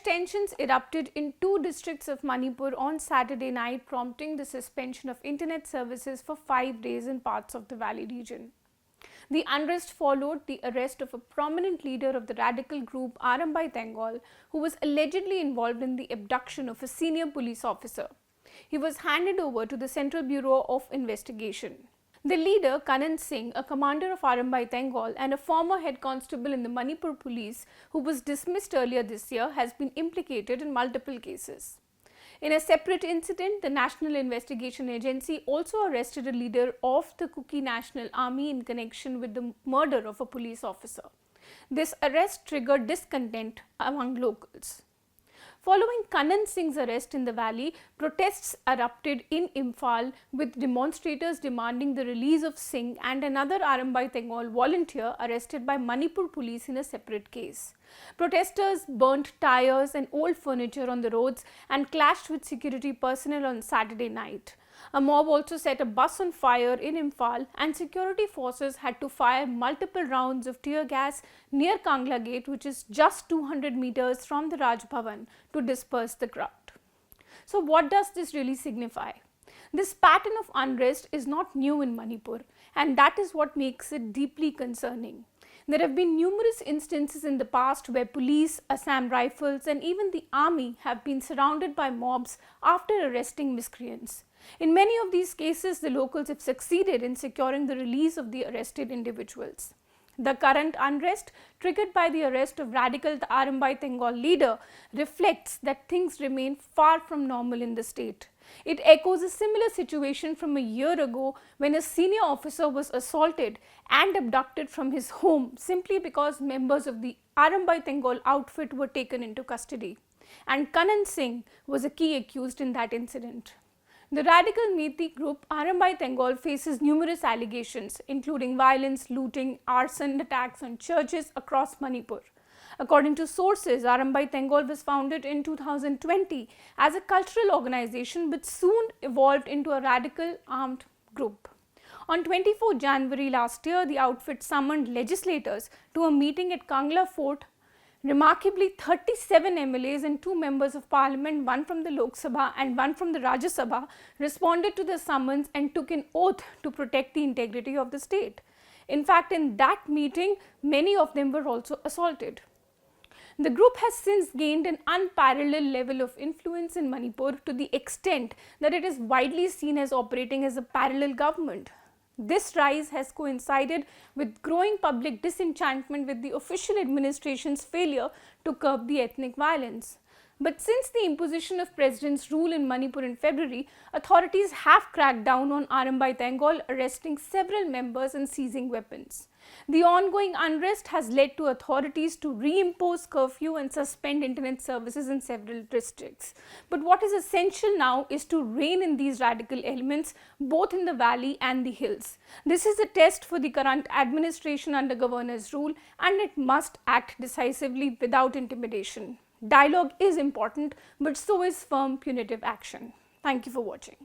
tensions erupted in two districts of Manipur on Saturday night, prompting the suspension of internet services for 5 days in parts of the valley region. The unrest followed the arrest of a prominent leader of the radical group Arambai Tenggol, who was allegedly involved in the abduction of a senior police officer. He was handed over to the Central Bureau of Investigation. The leader, Kanan Singh, a commander of Arambai Tenggol and a former head constable in the Manipur police who was dismissed earlier this year, has been implicated in multiple cases. In a separate incident, the National Investigation Agency also arrested a leader of the Kuki National Army in connection with the murder of a police officer. This arrest triggered discontent among locals. Following Kanan Singh's arrest in the valley, protests erupted in Imphal, with demonstrators demanding the release of Singh and another Arambai Tenggol volunteer arrested by Manipur police in a separate case. Protesters burnt tires and old furniture on the roads and clashed with security personnel on Saturday night. A mob also set a bus on fire in Imphal, and security forces had to fire multiple rounds of tear gas near Kangla Gate, which is just 200 meters from the Raj Bhavan, to disperse the crowd. So what does this really signify? This pattern of unrest is not new in Manipur, and that is what makes it deeply concerning. There have been numerous instances in the past where police, Assam Rifles and even the army have been surrounded by mobs after arresting miscreants. In many of these cases, the locals have succeeded in securing the release of the arrested individuals. The current unrest, triggered by the arrest of radical Arambai Tenggol leader, reflects that things remain far from normal in the state. It echoes a similar situation from a year ago when a senior officer was assaulted and abducted from his home simply because members of the Arambai Tenggol outfit were taken into custody. And Kanan Singh was a key accused in that incident. The radical Methi group Arambai Tenggol faces numerous allegations, including violence, looting, arson attacks on churches across Manipur. According to sources, Arambai Tenggol was founded in 2020 as a cultural organization, but soon evolved into a radical armed group. On 24 January last year, the outfit summoned legislators to a meeting at Kangla Fort. Remarkably, 37 MLAs and 2 members of parliament, one from the Lok Sabha and one from the Rajya Sabha, responded to the summons and took an oath to protect the integrity of the state. In fact, in that meeting, many of them were also assaulted. The group has since gained an unparalleled level of influence in Manipur to the extent that it is widely seen as operating as a parallel government. This rise has coincided with growing public disenchantment with the official administration's failure to curb the ethnic violence. But since the imposition of President's rule in Manipur in February, authorities have cracked down on Arambai Tenggol, arresting several members and seizing weapons. The ongoing unrest has led to authorities to reimpose curfew and suspend internet services in several districts. But what is essential now is to rein in these radical elements both in the valley and the hills. This is a test for the current administration under governor's rule, and it must act decisively without intimidation. Dialogue is important, but so is firm punitive action. Thank you for watching.